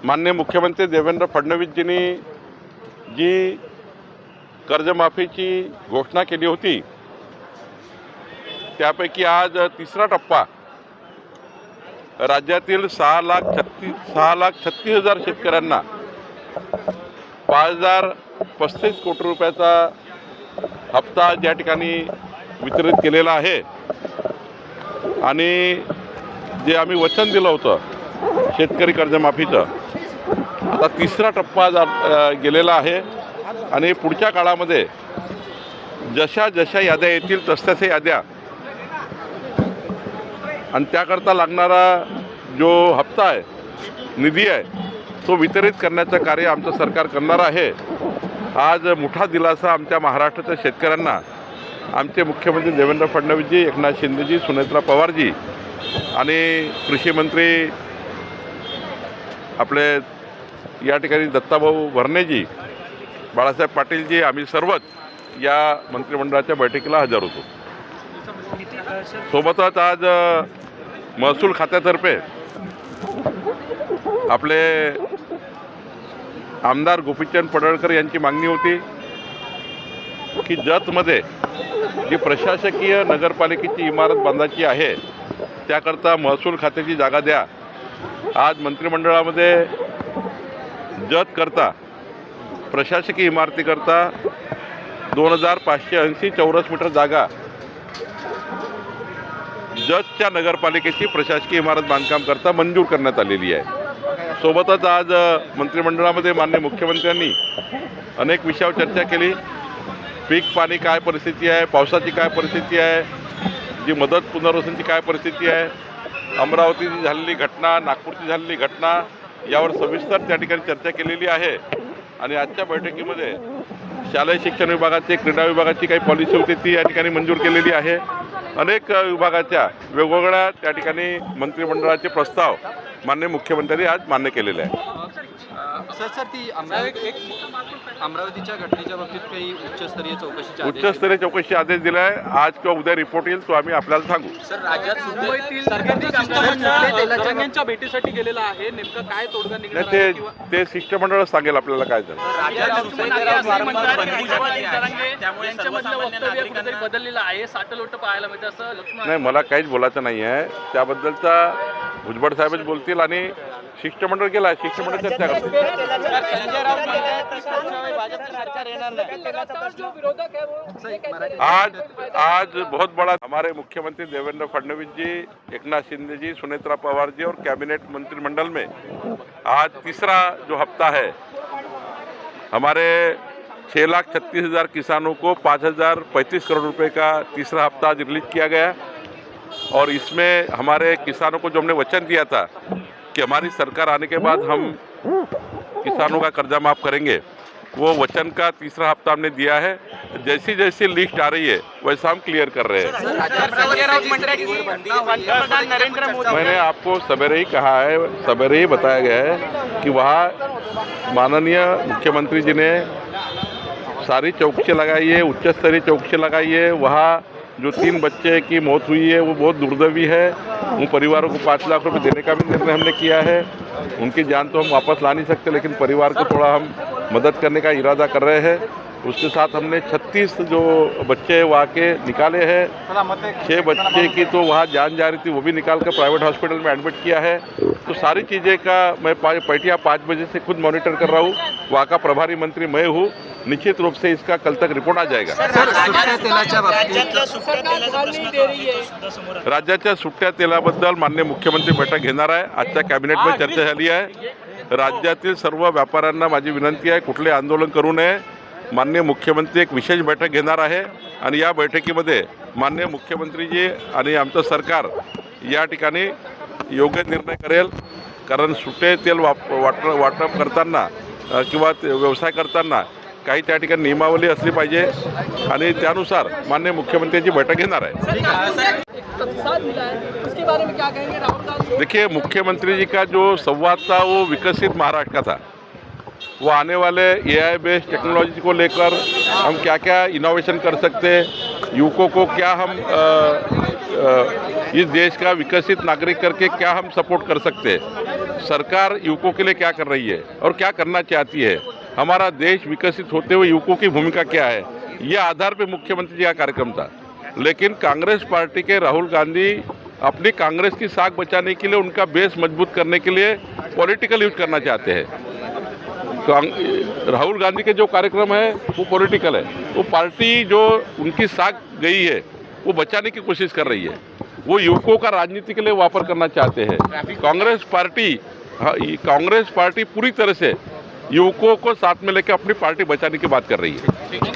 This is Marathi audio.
माननीय मुख्यमंत्री देवेंद्र फडणवीसजींनी जी कर्जमाफीची घोषणा केली होती त्यापैकी आज तिसरा टप्पा राज्यातील 6,36,000 शेतकऱ्यांना 5,035 कोटी रुपयाचा हप्ता या ठिकाणी वितरित केलेला आहे। आणि जे आम्ही वचन दिलं होतं शेतकरी कर्जमाफीचं, आता तिसरा टप्पा गेलेला आहे आणि पुढच्या काळामध्ये जशा जशा याद्या येतील तसत्याच्या याद्या आणि त्याकरता लागणारा जो हप्ता आहे, निधी आहे, तो वितरित करण्याचं कार्य आमचं सरकार करणार आहे। आज मोठा दिलासा आमच्या महाराष्ट्राच्या शेतकऱ्यांना आमचे मुख्यमंत्री देवेंद्र फडणवीसजी, एकनाथ शिंदेजी, सुनेत्रा पवारजी आणि कृषी मंत्री आपले या ठिकाणी दत्ताभाऊ भरणेजी, बाळासाहेब पाटीलजी, आम्ही सर्वच या मंत्रिमंडळाच्या बैठकीला हजर होतो। सोबतच आज महसूल खात्यातर्फे आपले आमदार गोपीचंद पडळकर यांची मागणी होती की जतमध्ये जी प्रशासकीय नगरपालिकेची इमारत बांधायची आहे त्याकरता महसूल खात्याची जागा द्या। आज मंत्रिमंडळामध्ये जत करता प्रशासकीय इमारतीकरता 2,580 चौरस मीटर जागा जतच्या नगरपालिकेची प्रशासकीय इमारत बांधकाम करता मंजूर करण्यात आलेली आहे। सोबतच आज मंत्रिमंडळामध्ये माननीय मुख्यमंत्र्यांनी अनेक विषयावर चर्चा केली। पीक पाणी काय परिस्थिती आहे, पावसाची काय परिस्थिती आहे, जी मदत पुनर्वसनाची काय परिस्थिती आहे, अमरावतीची झालेली घटना, नागपूरची झालेली घटना यावर सविस्तर त्या ठिकाणी चर्चा केलेली आहे। आणि आजच्या बैठकीमध्ये शालेय शिक्षण विभागाची, क्रीडा विभागाची काही पॉलिसी होती ती या ठिकाणी मंजूर केलेली आहे। अनेक विभागाच्या वेगवेगळ्या त्या ठिकाणी मंत्रिमंडळाचे प्रस्ताव माननीय मुख्यमंत्र्यांनी आज मान्य केलेले आहे। सर ती अमरावतीच्या घटनेच्या बाबतीत काही उच्चस्तरीय चौकशी आदेश दिला आहे। आज किंवा उद्या रिपोर्ट येईल तो आम्ही आपल्याला सांगू। सर राज्यात सरकारच्या भेटीसाठी गेलेला आहे, नेमकं काय तोडगा निघणार ते शिष्टमंडळ सांगेल आपल्याला काय झालं। बदललेलं आहे, साटलोट पाहायला मिळतं असं लक्ष्मण नाही, मला काहीच बोलायचं नाही आहे त्याबद्दलचा। भुजबळ साहेबच बोलतील आणि शिष्टमंडळ गेला, शिष्टमंडळ चर्चा करतील। आज बहुत बड़ा हमारे मुख्यमंत्री देवेंद्र फडणवीस जी, एकनाथ शिंदे जी, सुनेत्रा पवार जी और कैबिनेट मंत्रिमंडल में आज तीसरा जो हफ्ता है हमारे 6,36,000 किसानों को 5,035 करोड़ रुपए का तीसरा हफ्ता आज रिलीज किया गया। और इसमें हमारे किसानों को जो हमने वचन दिया था कि हमारी सरकार आने के बाद हम किसानों का कर्जा माफ़ करेंगे, वो वचन का तीसरा हफ्ता हमने दिया है। जैसी जैसी लिस्ट आ रही है वैसा हम क्लियर कर रहे हैं। मैंने आपको सवेरे ही कहा है, सवेरे ही बताया गया है कि वहाँ माननीय मुख्यमंत्री जी ने सारी चौकसी लगाई है, उच्च स्तरीय चौकसी लगाई है। वहाँ जो 3 बच्चे की मौत हुई है वो बहुत दुर्दैवी है। उन परिवारों को 5 लाख रुपए देने का भी निर्णय हमने किया है। उनकी जान तो हम वापस ला नहीं सकते, लेकिन परिवार को थोड़ा हम मदद करने का इरादा कर रहे हैं। उसके साथ हमने 36 जो बच्चे वहाँ के निकाले हैं। 6 बच्चे की तो वहाँ जान जा रही थी, वो भी निकाल कर प्राइवेट हॉस्पिटल में एडमिट किया है। तो सारी चीज़ें का मैं पैटिया 5 बजे से खुद मॉनिटर कर रहा हूँ। वहाँ का प्रभारी मंत्री मैं हूँ। निश्चित रूप से इसका कल तक रिपोर्ट आ जाएगा। राज्याच्या सुट्ट्या तेलाबद्दल माननीय मुख्यमंत्री बैठक घेणार आहे। आजच्या कॅबिनेटमध्ये चर्चा झाली आहे। राज्यातील सर्व व्यापाऱ्यांना माझी विनंती आहे, कुठले आंदोलन करू नये। माननीय मुख्यमंत्री एक विशेष बैठक घेणार आहे आणि या बैठकीमध्ये माननीय मुख्यमंत्रीजी आणि आमचं सरकार या ठिकाणी योग्य निर्णय करेल। कारण सुटे तेल वाटप करताना किंवा व्यवसाय करताना काही त्या ठिकाणी नियमावली असली पाहिजे आणि त्यानुसार माननीय मुख्यमंत्र्यांची बैठक घेणार आहे। देखिए, मुख्यमंत्री जी का जो संवाद था वो विकसित महाराष्ट्र का था। वो आने वाले AI बेस्ड टेक्नोलॉजी को लेकर हम क्या क्या इनोवेशन कर सकते हैं, युवकों को क्या हम इस देश का विकसित नागरिक करके क्या हम सपोर्ट कर सकते हैं। सरकार युवकों के लिए क्या कर रही है और क्या करना चाहती है, हमारा देश विकसित होते हुए युवकों की भूमिका क्या है, ये आधार पे मुख्यमंत्री जी का कार्यक्रम था। लेकिन कांग्रेस पार्टी के राहुल गांधी अपनी कांग्रेस की साख बचाने के लिए, उनका बेस मजबूत करने के लिए पॉलिटिकल यूज करना चाहते हैं। राहुल गांधी के जो कार्यक्रम है वो पॉलिटिकल है, वो पार्टी जो उनकी साख गई है वो बचाने की कोशिश कर रही है, वो युवकों का राजनीति के लिए वापर करना चाहते हैं। कांग्रेस पार्टी पूरी तरह से युवकों को साथ में लेकर अपनी पार्टी बचाने की बात कर रही है।